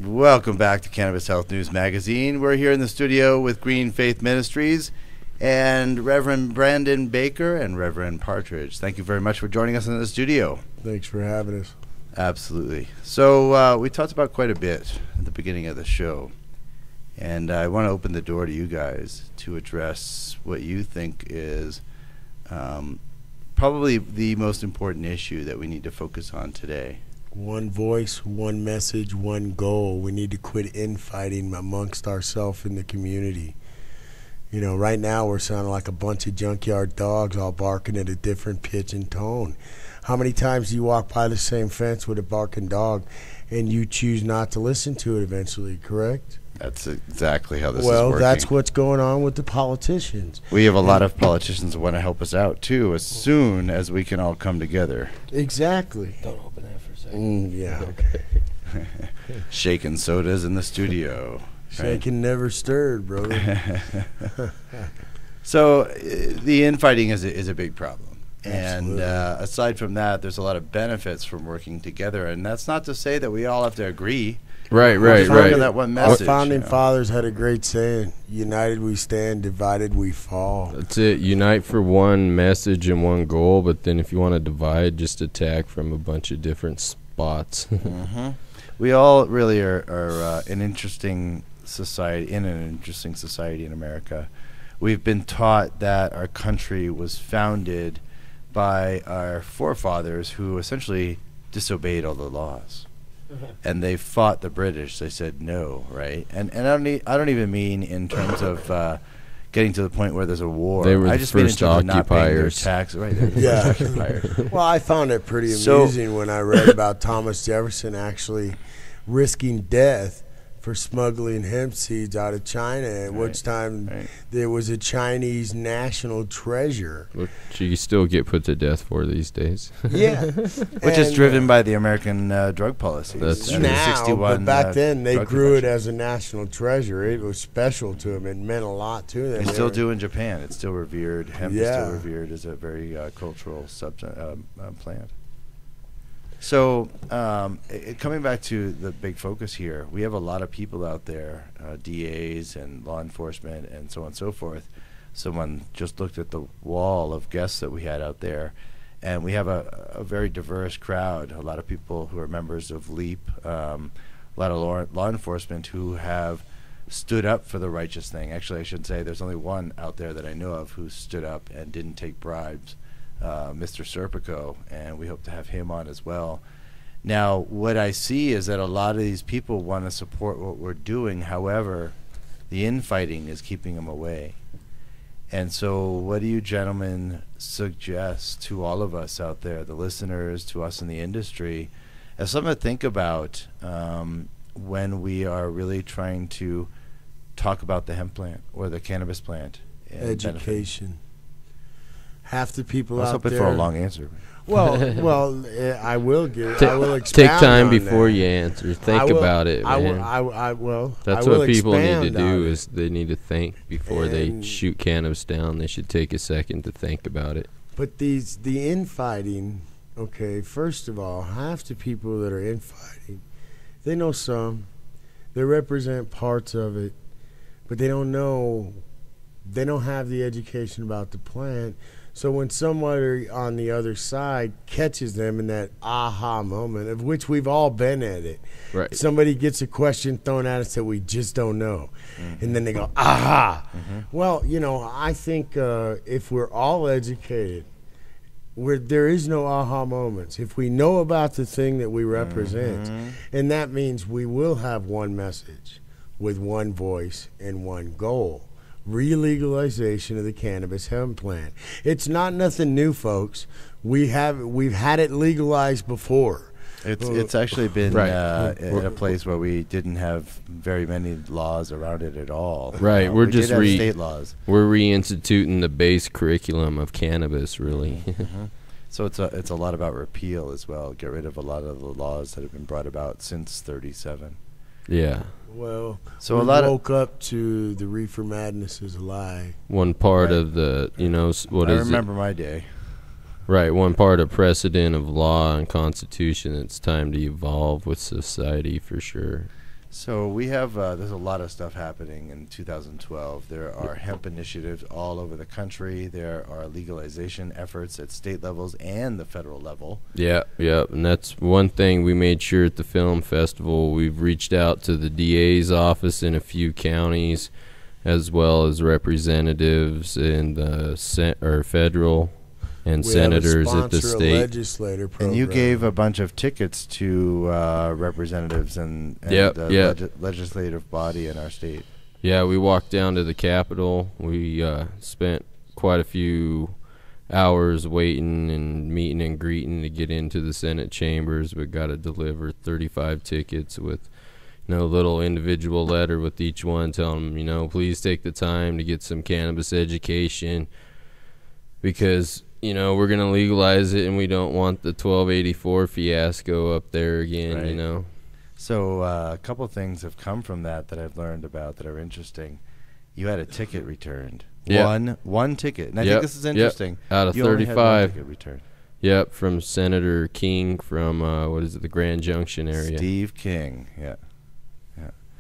Welcome back to Cannabis Health News Magazine. We're here in the studio with Greenfaith Ministries and Reverend Brandon Baker and Reverend Partridge. Thank you very much for joining us in the studio. Thanks for having us. Absolutely. So we talked about quite a bit at the beginning of the show, and I want to open the door to you guys to address what you think is probably the most important issue that we need to focus on today. One voice, one message, one goal. We need to quit infighting amongst ourselves in the community. You know, right now we're sounding like a bunch of junkyard dogs all barking at a different pitch and tone. How many times do you walk by the same fence with a barking dog and you choose not to listen to it eventually, correct? That's exactly how this is Well, working. that's what's going on with the politicians. We have a lot of politicians that want to help us out, too, as soon as we can all come together. Exactly. Don't open that for a second. Yeah, okay. Shaking sodas in the studio. Shaking never stirred, brother. So the infighting is a big problem. Absolutely. And aside from that, there's a lot of benefits from working together. And that's not to say that we all have to agree. Right. That one Our message, founding fathers had a great saying, united we stand, divided we fall. That's it. Unite for one message and one goal, but then if you want to divide, just attack from a bunch of different spots. Mm-hmm. We all really are an interesting society, in an interesting society in America. We've been taught that our country was founded by our forefathers who essentially disobeyed all the laws. And they fought the British. They said no, right? And I don't even mean in terms of getting to the point where there's a war. They were I the just mean in first terms of not paying their occupiers. tax. Right? They're the Yeah. first occupiers. Well, I found it pretty amusing when I read about Thomas Jefferson actually risking death for smuggling hemp seeds out of China, at which time there was a Chinese national treasure. Which you still get put to death for these days. Yeah. Which is driven by the American drug policies. That's And true. the Now, 61, but back then they drug grew it convention. as a national treasure. It was special to them. It meant a lot to them. They They still were- do in Japan. It's still revered. Hemp is Yeah. still revered as a very cultural plant. So coming back to the big focus here, we have a lot of people out there, DAs and law enforcement and so on and so forth. Someone just looked at the wall of guests that we had out there, and we have a very diverse crowd, a lot of people who are members of LEAP, a lot of law enforcement who have stood up for the righteous thing. Actually, I should say there's only one out there that I know of who stood up and didn't take bribes, Mr. Serpico, and we hope to have him on as well. Now, what I see is that a lot of these people want to support what we're doing. However, the infighting is keeping them away. And so what do you gentlemen suggest to all of us out there, the listeners, to us in the industry, as something to think about when we are really trying to talk about the hemp plant or the cannabis plant? And Education. Half the people I was out hoping there. for a long answer. Well, I will give. I will Take expound time on before that. you answer. Think I will- about it, I will. man. I will. That's I will what people need to expand on do it. is they need to think before they And- shoot cannabis down. They should take a second to think about it. But the infighting. Okay, first of all, half the people that are infighting, they know some, they represent parts of it, but they don't know. They don't have the education about the plant. So when somebody on the other side catches them in that aha moment, of which we've all been at it, Right. somebody gets a question thrown at us that we just don't know, and then they go, aha. Well, you know, I think if we're all educated, there is no aha moments. If we know about the thing that we represent, and that means we will have one message with one voice and one goal. Re-legalization of the cannabis hemp plant. It's not nothing new, folks. We've had it legalized before. It's actually been Right. in a place where we didn't have very many laws around it at all. Right, we're we just did have state laws. We're reinstituting the base curriculum of cannabis, really. So it's a lot about repeal as well. Get rid of a lot of the laws that have been brought about since '37. Yeah. Well, So we a lot of woke up to the reefer madness is a lie. One part Right. of the, what I is it? remember my day. Right, one part of precedent of law and constitution. It's time to evolve with society for sure. So we have there's a lot of stuff happening in 2012. There are hemp initiatives all over the country. There are legalization efforts at state levels and the federal level. Yeah, and that's one thing we made sure at the film festival. We've reached out to the DA's office in a few counties, as well as representatives in the federal and senators at the state. Legislator program. And you gave a bunch of tickets to representatives and legislative body in our state. Yeah, we walked down to the Capitol. We spent quite a few hours waiting and meeting and greeting to get into the Senate chambers. We got to deliver 35 tickets with little individual letter with each one telling them, please take the time to get some cannabis education because we're going to legalize it, and we don't want the 1284 fiasco up there again, right. So a couple things have come from that I've learned about that are interesting. You had a ticket returned. Yep. One ticket. And I think this is interesting. Yep. Out of you 35. Only had one ticket returned. Yep, from Senator King from, the Grand Junction area. Steve King, yeah.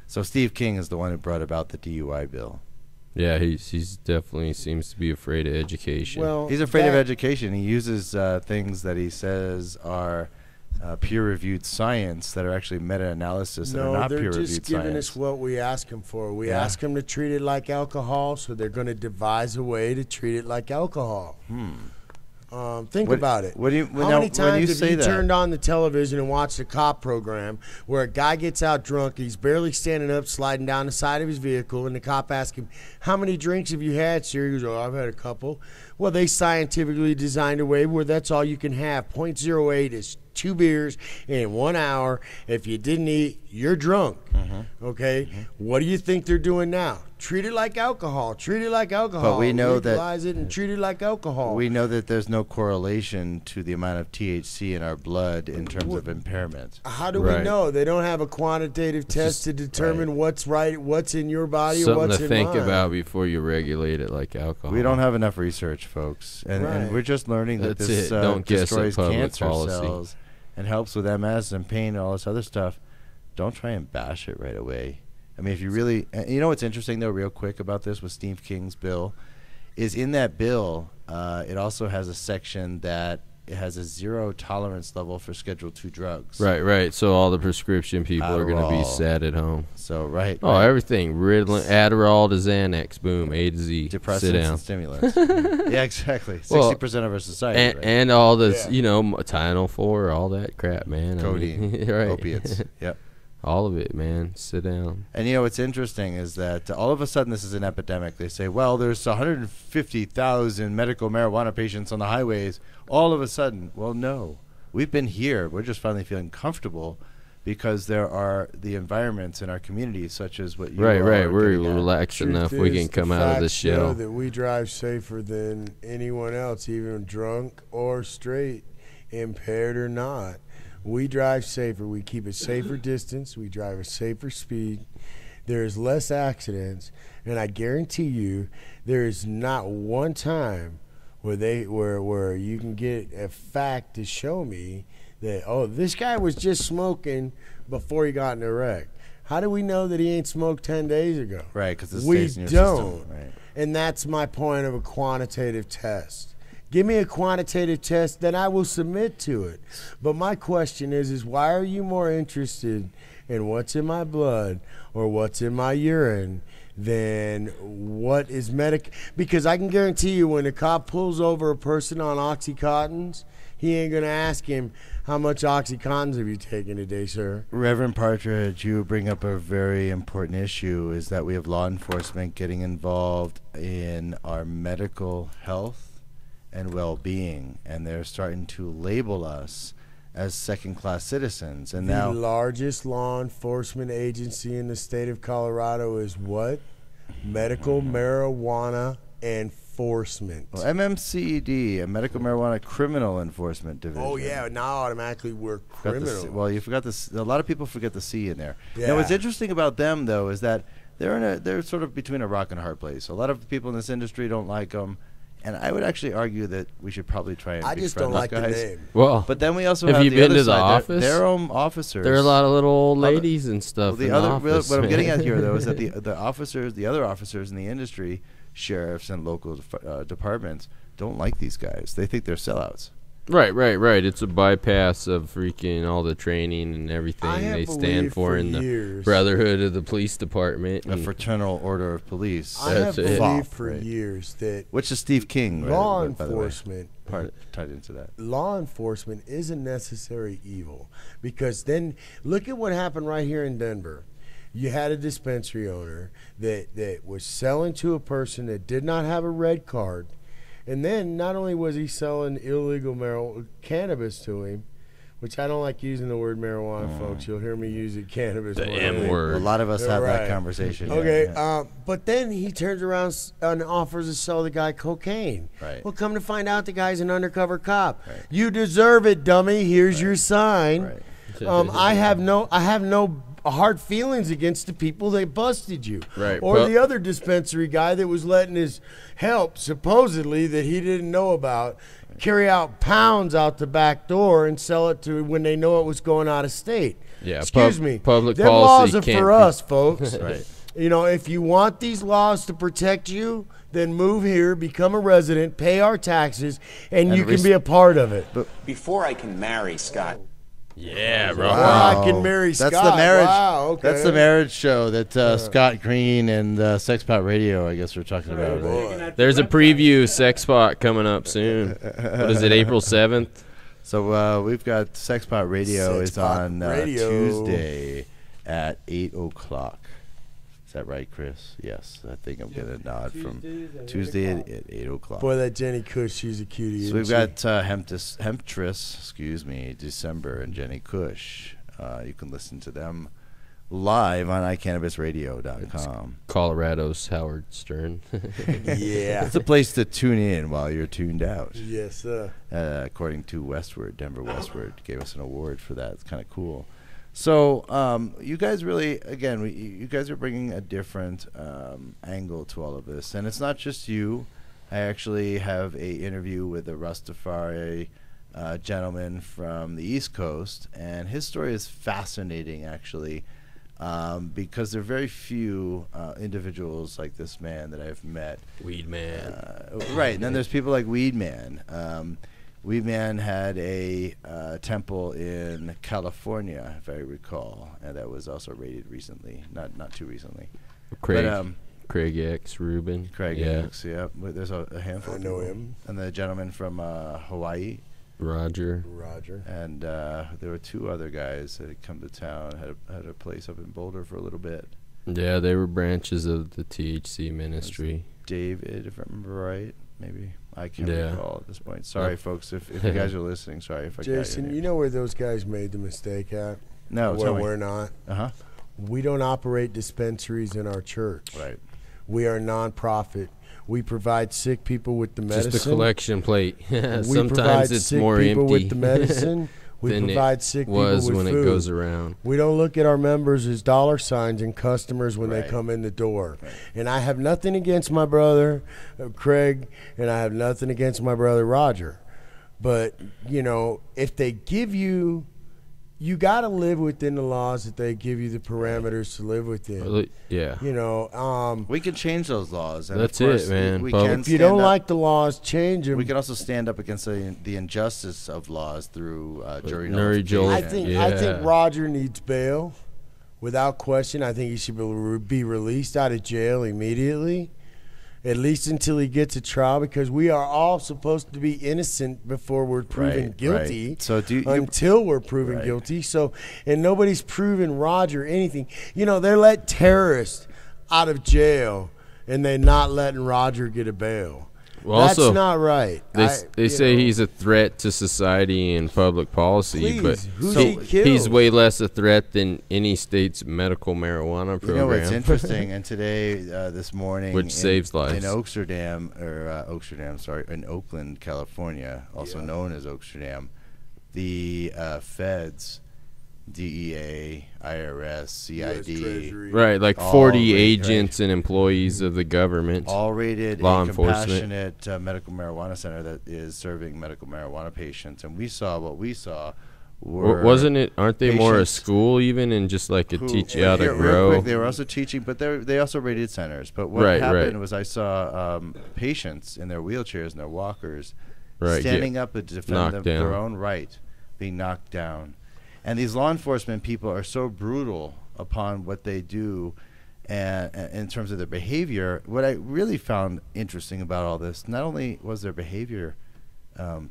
So Steve King is the one who brought about the DUI bill. Yeah, he's definitely seems to be afraid of education. Well, he's afraid of education. He uses things that he says are peer-reviewed science that are actually meta-analysis that are not peer-reviewed science. No, they're just giving us what we ask them for. We ask them to treat it like alcohol, so they're going to devise a way to treat it like alcohol. Think about it. How many times have you turned on the television and watched a cop program where a guy gets out drunk, he's barely standing up, sliding down the side of his vehicle, and the cop asks him, how many drinks have you had, sir? He goes, oh, I've had a couple. Well, they scientifically designed a way where that's all you can have. 0.08 is 2 beers in 1 hour. If you didn't eat, you're drunk. Okay? What do you think they're doing now? Treat it like alcohol. Treat it like alcohol. But we know legalize it and treat it like alcohol. We know that there's no correlation to the amount of THC in our blood in terms of impairment. How do we know? They don't have a quantitative test to determine what's what's in your body, something or what's to in think mine. about before you regulate it like alcohol. We don't have enough research, folks, and we're just learning that That's this Don't guess destroys at public cancer policy. cells and helps with MS and pain and all this other stuff. Don't try and bash it right away. I mean, if you really, what's interesting though, real quick about this with Steve King's bill, is in that bill, it also has a section that it has a 0 tolerance level for Schedule II drugs. Right. So all the prescription people are going to be sat at home. So right. Everything, Ritalin, Adderall to Xanax, boom, A to Z. Depressants Sit down. and stimulants. Yeah, exactly. 60% of our society. And all this, Tylenol 4, all that crap, man. Codeine, right. opiates. Yep. All of it, man. Sit down. And what's interesting is that all of a sudden this is an epidemic. They say, well, there's 150,000 medical marijuana patients on the highways. All of a sudden, well, no. We've been here. We're just finally feeling comfortable because there are the environments in our communities such as what you are. Right. We're getting at. relaxed enough. We can come out of the shell. That we drive safer than anyone else, even drunk or straight, impaired or not. We drive safer. We keep a safer distance. We drive a safer speed. There's less accidents, and I guarantee you, there is not one time where you can get a fact to show me that this guy was just smoking before he got in a wreck. How do we know that he ain't smoked 10 days ago? Right, because we stays in your don't. system. Right. And that's my point of a quantitative test. Give me a quantitative test, then I will submit to it. But my question is why are you more interested in what's in my blood or what's in my urine than what is Because I can guarantee you when a cop pulls over a person on Oxycontins, he ain't going to ask him, how much Oxycontins have you taken today, sir? Reverend Partridge, you bring up a very important issue, is that we have law enforcement getting involved in our medical health and well-being, and they're starting to label us as second-class citizens. And the largest law enforcement agency in the state of Colorado is what? Medical Marijuana Enforcement. Well, MMCED, a Medical Marijuana Criminal Enforcement Division. Oh yeah, now automatically we're criminal. Well, you forgot this. A lot of people forget the C in there. Yeah. Now, what's interesting about them though is that they're sort of between a rock and a hard place. A lot of people in this industry don't like them. And I would actually argue that we should probably try and I just don't befriend like those the guys. name. Well, But then we also have have you the been other to the side. office? Their own officers. there are a lot of little old Other- ladies and stuff The in other, the office. what I'm getting man. at here, though, is that the other officers in the industry, sheriffs and local departments, don't like these guys. They think they're sellouts. Right. It's a bypass of freaking all the training and everything I have they stand believed for in the years. Brotherhood of the Police Department. A and- fraternal order of police. I have That's it. believed for Right. years that Which is Steve King, right, law by the way, enforcement tied into that. law enforcement is a necessary evil, because then look at what happened right here in Denver. You had a dispensary owner that was selling to a person that did not have a red card, and then not only was he selling illegal cannabis to him, which I don't like using the word marijuana, folks. You'll hear me use it, cannabis. The more M than- word. A lot of us have Right. that conversation. Okay, yeah. but then he turns around and offers to sell the guy cocaine. Right. Well, come to find out, the guy's an undercover cop. Right. You deserve it, dummy. Here's your sign. Right. I have no hard feelings against the people that busted you. Right. Or the other dispensary guy that was letting his help, supposedly that he didn't know about, carry out pounds out the back door and sell it to when they know it was going out of state. Yeah, Excuse me. public Them policy laws are can't for be- us, folks. Right. You know, if you want these laws to protect you, then move here, become a resident, pay our taxes, and you can be a part of it. Before I can marry Scott. Yeah, bro. Wow. I can marry That's Scott. the marriage. Wow, okay. That's the marriage show that Scott Green and Sexpot Radio, I guess, we're talking about. Right? There's a preview Sexpot coming up soon. What is it, April 7th? So we've got Sexpot Radio is Sexpot on Radio. Tuesday at 8 o'clock. Is that right, Chris? Yes. I think I'm getting a nod from Tuesday at 8 o'clock. Boy, that Jenny Cush, she's a cutie. So we've isn't got Hemptress, December, and Jenny Cush. You can listen to them live on iCannabisRadio.com. Colorado's Howard Stern. she? Yeah. It's a place to tune in while you're tuned out. Yes, sir. According to Westward, Denver Westward gave us an award for that. It's kind of cool. So you guys really, again, you guys are bringing a different angle to all of this, and it's not just you. I actually have a interview with a Rastafari gentleman from the East Coast, and his story is fascinating, actually, because there are very few individuals like this man that I've met. Weed Man. Right, and then there's people like Weed Man. Weed Man had a temple in California, if I recall, and that was also raided recently. Not too recently. Craig, But, Craig X. Rubin. Craig Yeah. X, yeah. But there's a handful. I of know people. him. And the gentleman from Hawaii, Roger. Roger. and there were two other guys that had come to town. Had a place up in Boulder for a little bit. Yeah, they were branches of the THC ministry. David, if I remember right, maybe. I can't Yeah. recall at this point. Sorry, folks, if you guys are listening. Sorry if I got your Jason, name. you know where those guys made the mistake at? No, Where tell me. we're not. Uh-huh. We don't operate dispensaries in our church. Right. We are non-profit. We provide sick people with the medicine. Just a collection plate. We provide Sometimes it's sick more people empty with the medicine. We than provide it sick was people with when food. it goes around. We don't look at our members as dollar signs and customers when Right. they come in the door. Right. And I have nothing against my brother, Craig, and I have nothing against my brother, Roger. But, you know, if they give you, you got to live within the laws that they give you the parameters to live within. Yeah. You know, We can change those laws. And That's of course, it, man. We Public- can if you stand don't up- like the laws, change them. We can also stand up against the injustice of laws through jury Jury nullification. I think Yeah. Roger needs bail, without question. I think he should be released out of jail immediately, at least until he gets a trial, because we are all supposed to be innocent before we're proven Right, guilty. right. So until we're proven Right. guilty. So, and nobody's proven Roger anything. You know, they let terrorists out of jail, and they're not letting Roger get a bail. Well, That's also, not right. They say he's a threat to society and public policy, Please, but who's he killed? he's way less a threat than any state's medical marijuana program. You know what's interesting? And today, this morning, Which saves lives. in in Oakland, California, also known as Oaksterdam, the feds DEA, IRS, CID, Treasury. Right, like All 40 right, agents and employees of the government. all rated Law a enforcement. compassionate medical marijuana center that is serving medical marijuana patients. And we saw what we saw. Wasn't it? Aren't they more a patients school even, and just like a teach you how to Real grow? quick, they were also teaching, but they also rated centers. But what Right, happened right. was I saw patients in their wheelchairs and their walkers Right, standing up to defend knocked their down. own right, being knocked down. And these law enforcement people are so brutal upon what they do, and in terms of their behavior. What I really found interesting about all this, not only was their behavior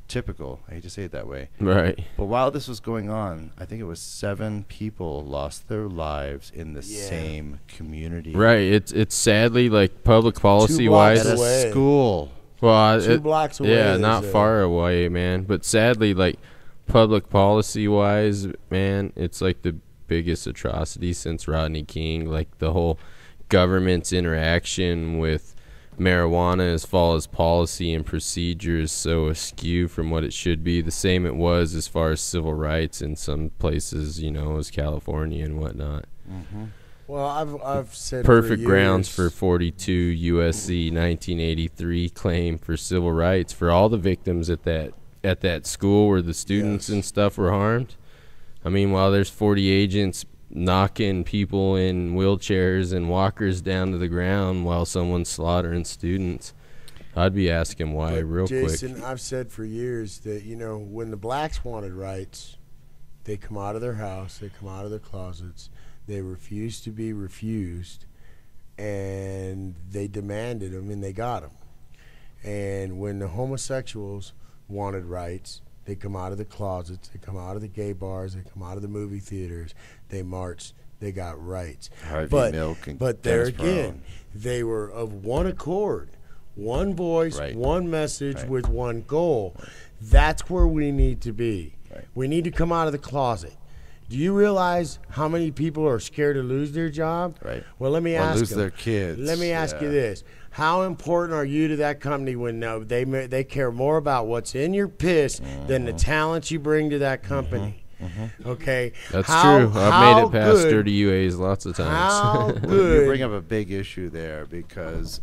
typical, I hate to say it that way, Right. but while this was going on, I think it was 7 people lost their lives in the same community. Right. It's sadly like public policy blocks At wise. a away. school. Well, 2 blocks away. yeah, there's not a- far away, man. But sadly, like public policy wise, man, it's like the biggest atrocity since Rodney King. Like the whole government's interaction with marijuana as far as policy and procedure is so askew from what it should be. The same it was as far as civil rights in some places, you know, as California and whatnot. Well, I've said Perfect for grounds years, for 42 USC 1983 claim for civil rights for all the victims at that school where the students Yes. and stuff were harmed. I mean, while there's 40 agents knocking people in wheelchairs and walkers down to the ground while someone's slaughtering students, I'd be asking why but real Jason, quick. I've said for years that, you know, when the blacks wanted rights, they come out of their house, they come out of their closets, they refuse to be refused, and they demanded them, and they got them. And when the homosexuals wanted rights, they come out of the closets, they come out of the gay bars, they come out of the movie theaters, they marched, they got rights. Harvey Milk and But there Dennis again, Perone. they were of one accord, one voice, Right. one message Right. with one goal. That's where we need to be. Right. We need to come out of the closet. Do you realize how many people are scared to lose their job? Right. Well, let me Or ask lose them. their kids. Let me ask you Yeah. this: how important are you to that company when they care more about what's in your piss than the talent you bring to that company? Okay, That's How- true. I've how made it past good- dirty UAs lots of times. How You good? bring up a big issue there because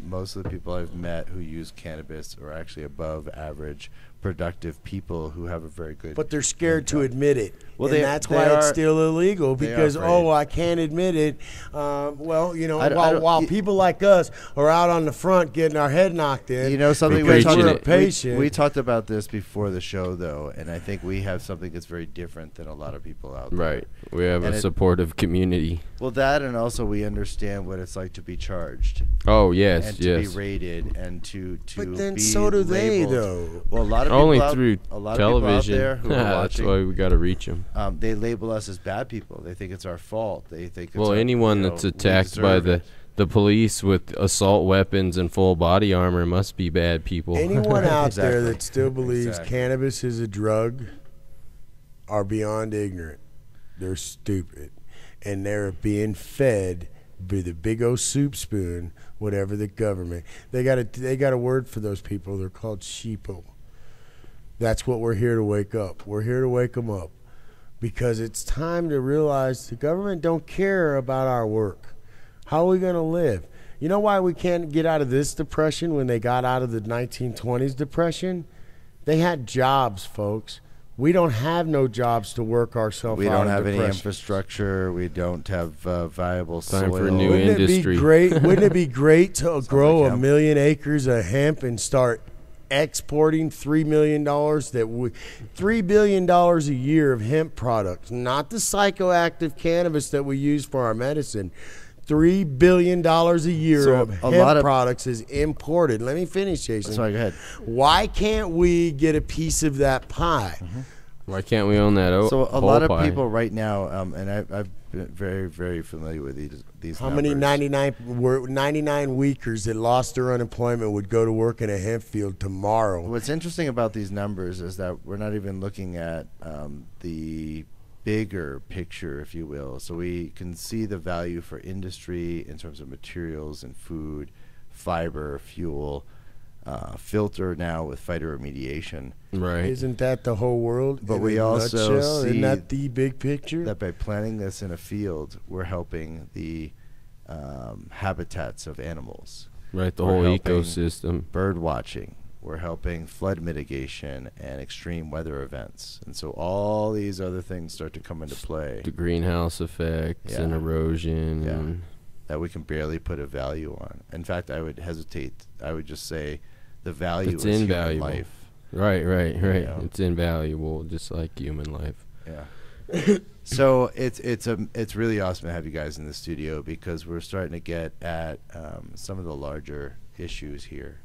most of the people I've met who use cannabis are actually above average productive people who have a very good. But they're scared to admit it. Well, and they- that's they why it's are- still illegal they are because, afraid. oh, I can't admit it. Well, you know, I don't- while you- people like us are out on the front getting our head knocked in, You know something Be we talked, preaching about, it. patient. we talked about this before the show though, and I think we have something that's very different than a lot of people out there. Right. We have And a it- supportive community. Well, that and also we understand what it's like to be charged Oh, yes, and to yes. be rated and to But then be so do they, labeled. though. Well, a lot of Only people out, through a lot television. of people out there who are That's watching. why we got to reach them. They label us as bad people. They think it's our fault. They think it's Well, our, anyone you know, that's we attacked by deserve it. the police with assault weapons and full body armor must be bad people. Anyone out there Exactly. that still believes Exactly. cannabis is a drug are beyond ignorant. They're stupid. And they're being fed with a big old soup spoon, whatever the government. They got a word for those people. They're called sheeple. That's what we're here to wake up. We're here to wake them up because it's time to realize the government don't care about our work. How are we going to live? You know why we can't get out of this depression when they got out of the 1920s depression? They had jobs, folks. We don't have no jobs to work ourselves We out don't of have any depression. infrastructure. We don't have viable Time soil. for a new Wouldn't industry. it be great? Wouldn't it be great to grow like a hemp. million acres of hemp and start exporting $3 million $3 billion a year of hemp products, not the psychoactive cannabis that we use for our medicine. $3 billion a year So of a hemp lot of- products is imported. Let me finish, Jason. Sorry, go ahead. Why can't we get a piece of that pie? Why can't we own that? So a whole lot of pie? people right now, and I've been very, very familiar with these How many numbers. 99 weekers that lost their unemployment would go to work in a hemp field tomorrow? What's interesting about these numbers is that we're not even looking at the bigger picture, if you will. So we can see the value for industry in terms of materials and food, fiber, fuel. filter now with phytoremediation. Right. Isn't that the whole world? But in we a also nutshell? see Isn't that the big picture? that by planting this in a field, we're helping the habitats of animals. Right, the We're whole helping ecosystem. Bird watching. We're helping flood mitigation and extreme weather events. And so all these other things start to come into play The greenhouse effects and Yeah. erosion. Yeah. And that we can barely put a value on. In fact, I would hesitate. I would just say the value It's is human invaluable. life. right. Yeah. It's invaluable, just like human life. Yeah. So it's really awesome to have you guys in the studio because we're starting to get at some of the larger issues here.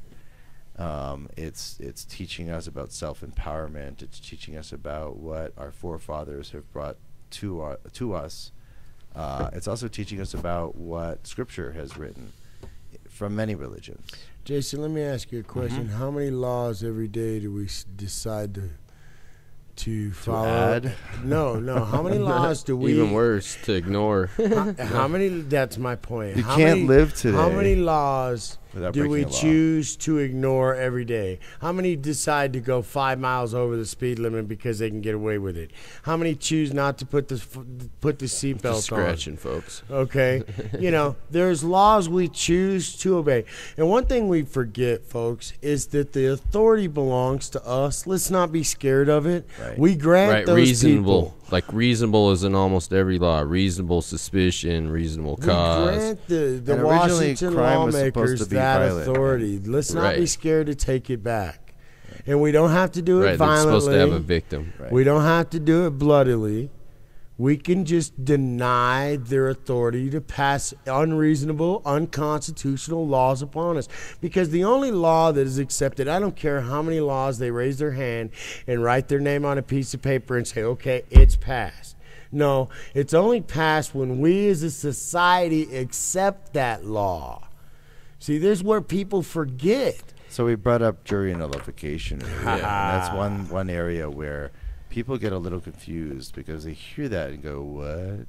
It's teaching us about self-empowerment. It's teaching us about what our forefathers have brought to us. It's also teaching us about what Scripture has written from many religions. Jason, let me ask you a question. How many laws every day do we decide to follow? add? No. How many laws do we? Even worse, to ignore. How many? That's my point. You How can't many, live today How many laws without do we breaking a law. choose to ignore every day? How many decide to go 5 miles over the speed limit because they can get away with it? How many choose not to put the seatbelt on? Scratching, folks. Okay, there's laws we choose to obey, and one thing we forget, folks, is that the authority belongs to us. Let's not be scared of it. Right. We grant Right, those reasonable. people. Like reasonable is in almost every law. Reasonable suspicion, reasonable We cause. grant the And originally, Washington crime was supposed lawmakers to be that violent. authority. Let's not be Right. scared to take it back, and we don't have to do it Right, they're violently. supposed to have a victim. Right. We don't have to do it bloodily. We can just deny their authority to pass unreasonable, unconstitutional laws upon us. Because the only law that is accepted, I don't care how many laws they raise their hand and write their name on a piece of paper and say, okay, it's passed. No, it's only passed when we as a society accept that law. See, this is where people forget. So we brought up jury nullification earlier, and that's one area where people get a little confused because they hear that and go, "What?"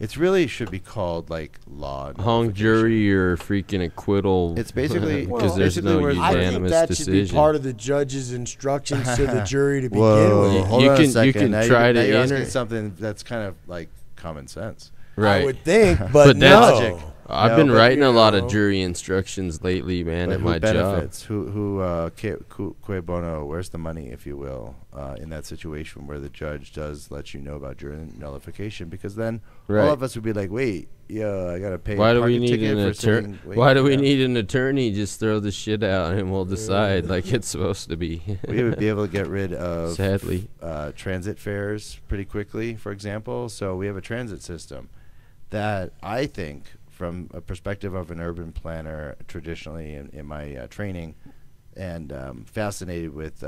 It really should be called like law Hung nullification. jury or freaking acquittal. It's basically- because well, there's basically no where- I think unanimous that should be decision. part of the judge's instructions to the jury to begin Whoa, with. hold You on can- a second. you can now try you're, to now you're asking enter- something that's kind of like common sense. Right. I would think, but, But that's- no. I've No, been but, writing a lot of know. jury instructions lately, man, But at who my job. benefits? Cui bono? Where's the money, if you will, in that situation where the judge does let you know about jury nullification? Because then Right. all of us would be like, "Wait, I gotta pay." Why a do we parking need ticket an for attorney? sitting- wait, Why do we yeah. need an attorney? Just throw the shit out and we'll decide like it's supposed to be. We would be able to get rid of Sadly. transit fares pretty quickly, for example. So we have a transit system that I think, from a perspective of an urban planner, traditionally in my training, and fascinated with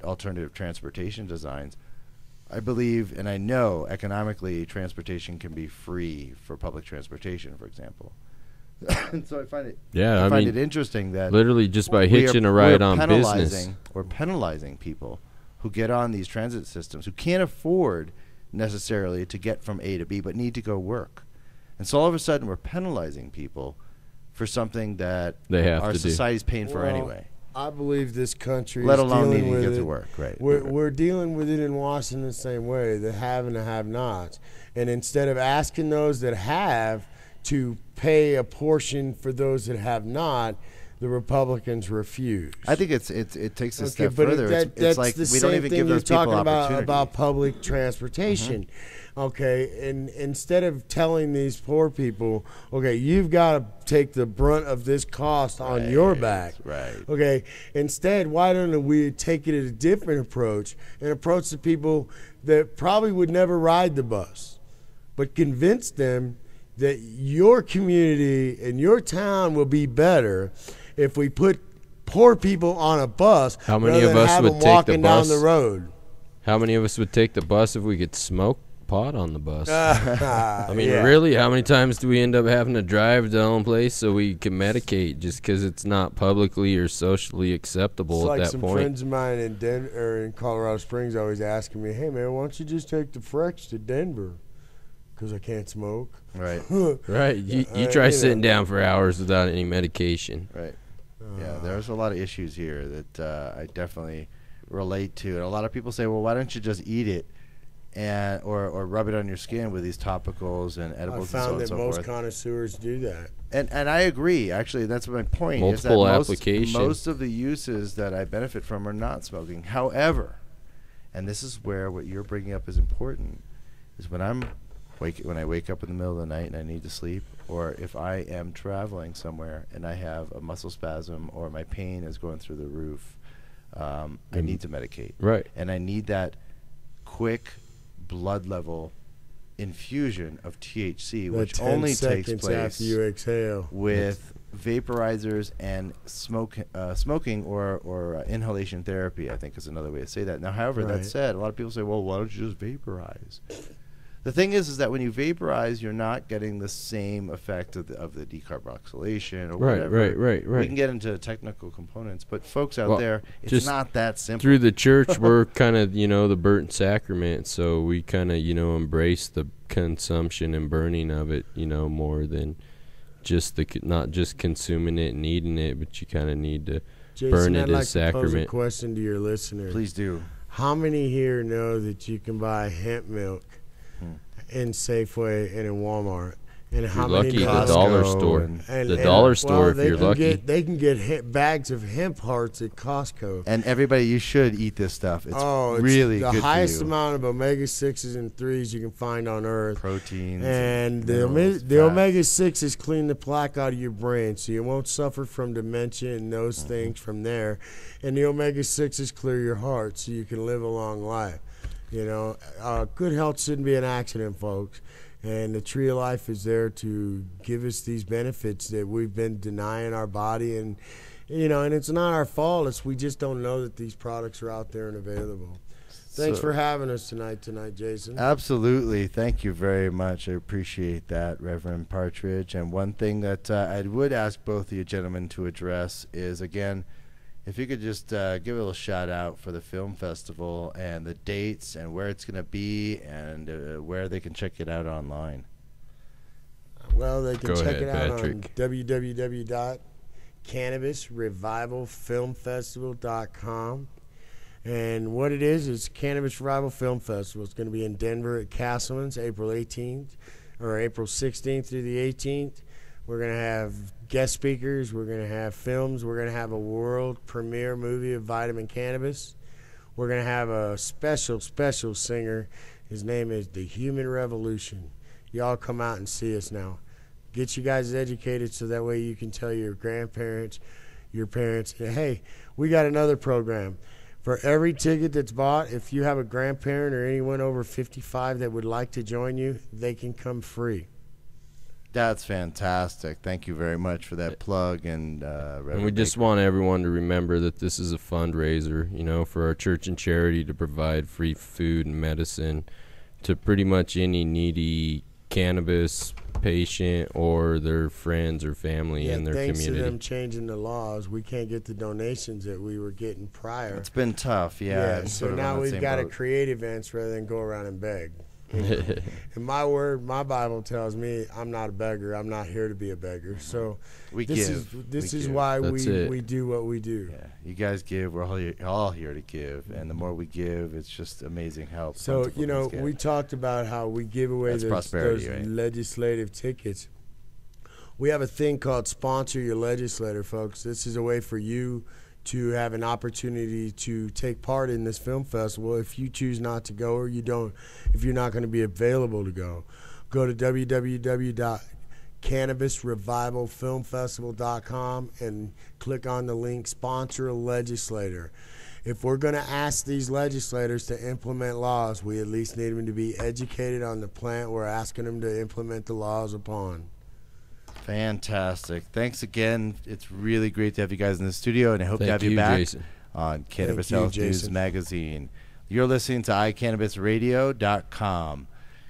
alternative transportation designs, I believe and I know economically transportation can be free for public transportation, for example. And so I find it Yeah, I find mean, it interesting that literally just by we are- hitching a ride we're on penalizing- business. We're penalizing people who get on these transit systems who can't afford necessarily to get from A to B but need to go work. And so all of a sudden we're penalizing people for something that They have our to do. society's paying for Well, anyway. I believe this country Let is alone dealing needing to with get to it. work, right. We're dealing with it in Washington the same way, the have and the have-nots. And instead of asking those that have to pay a portion for those that have not, the Republicans refuse. I think it takes a Okay, step but further. that's It's like the we don't same even thing give you're those people talking opportunity. about public transportation. Okay, and instead of telling these poor people, okay, you've got to take the brunt of this cost on your back. Right. Okay, instead, why don't we take it at a different approach and approach the people that probably would never ride the bus, but convince them that your community and your town will be better if we put poor people on a bus. How many rather of than us have would them take the walking down bus? the road? How many of us would take the bus if we could smoke pot on the bus? I mean, Yeah. really, how many times do we end up having to drive to home place so we can medicate just because it's not publicly or socially acceptable It's at like that some point? friends of mine in Denver, in Colorado Springs, always asking me, "Hey man, why don't you just take the Frex to Denver?" Because I can't smoke. Right. Right. You you try know. sitting down for hours without any medication. Right. Yeah, there's a lot of issues here that I definitely relate to. And a lot of people say, well, why don't you just eat it and or rub it on your skin with these topicals and edibles I and so on found and that so most forth. connoisseurs do that. And I agree. Actually, that's my point. Multiple is that application. most of the uses that I benefit from are not smoking. However, and this is where what you're bringing up is important, is when I wake up in the middle of the night and I need to sleep, or if I am traveling somewhere and I have a muscle spasm or my pain is going through the roof, I need to medicate. Right. And I need that quick blood level infusion of THC, That which 10 only takes seconds place after you exhale. with vaporizers and smoking or inhalation therapy, I think is another way to say that. Now, however, Right. that said, a lot of people say, well, why don't you just vaporize? The thing is that when you vaporize, you're not getting the same effect of the decarboxylation or whatever. Right. We can get into technical components, but folks out there, it's just not that simple. Through the church, we're kind of, the burnt sacrament, so we kind of, embrace the consumption and burning of it, more than just not just consuming it and eating it, but you kind of need to burn it I'd like as to pose a sacrament. question to your listeners. Please do. How many here know that you can buy hemp milk in Safeway and in Walmart? And If how you're many lucky, the know- dollar Costco store. and- The dollar store, if they you're can lucky. they can get bags of hemp hearts at Costco. And everybody, you should eat this stuff. It's It's really the good highest for you. amount of omega-6s and 3s you can find on Earth. Proteins. And the minerals, fats. omega-6s clean the plaque out of your brain, so you won't suffer from dementia and those things from there. And the omega-6s clear your heart, so you can live a long life. Good health shouldn't be an accident, folks. And the Tree of Life is there to give us these benefits that we've been denying our body. And it's not our fault. We just don't know that these products are out there and available. Thanks for having us tonight, Jason. Absolutely. Thank you very much. I appreciate that, Reverend Partridge. And one thing that I would ask both of you gentlemen to address is, again, if you could just give a little shout out for the film festival and the dates and where it's going to be and where they can check it out online. Well, they can Go check ahead, it out Patrick. on www.cannabisrevivalfilmfestival.com. And what it is Cannabis Revival Film Festival. It's going to be in Denver at Castleman's April 18th or April 16th through the 18th. We're going to have guest speakers. We're going to have films. We're going to have a world premiere movie of vitamin cannabis. We're going to have a special singer. His name is The Human Revolution. Y'all come out and see us now. Get you guys educated so that way you can tell your grandparents, your parents, hey, we got another program. For every ticket that's bought, if you have a grandparent or anyone over 55 that would like to join you, they can come free. That's fantastic. Thank you very much for that plug. And we just want everyone to remember that this is a fundraiser, for our church and charity to provide free food and medicine to pretty much any needy cannabis patient or their friends or family in their thanks community. to them changing the laws, we can't get the donations that we were getting prior. It's been tough, yeah. I'm So sort of on now the we've same got to boat. create events rather than go around and beg. And my Bible tells me I'm not a beggar. I'm not here to be a beggar. So this is why we do what we do. Yeah, you guys give. We're all here to give, and the more we give, it's just amazing help. So plentiful things we get. talked about how we give away That's those prosperity, right? legislative tickets. We have a thing called Sponsor Your Legislator, folks. This is a way for you to have an opportunity to take part in this film festival. If you choose not to go or if you're not going to be available to go to www.cannabisrevivalfilmfestival.com and click on the link Sponsor a Legislator. If we're going to ask these legislators to implement laws, we at least need them to be educated on the plant we're asking them to implement the laws upon. Fantastic. Thanks again. It's really great to have you guys in the studio, and I hope to have Thank you you, back Jason. on Cannabis Thank you, Health News Jason. Magazine. You're listening to iCannabisRadio.com.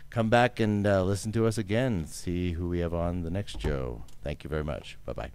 Come back and listen to us again. See who we have on the next show. Thank you very much. Bye-bye.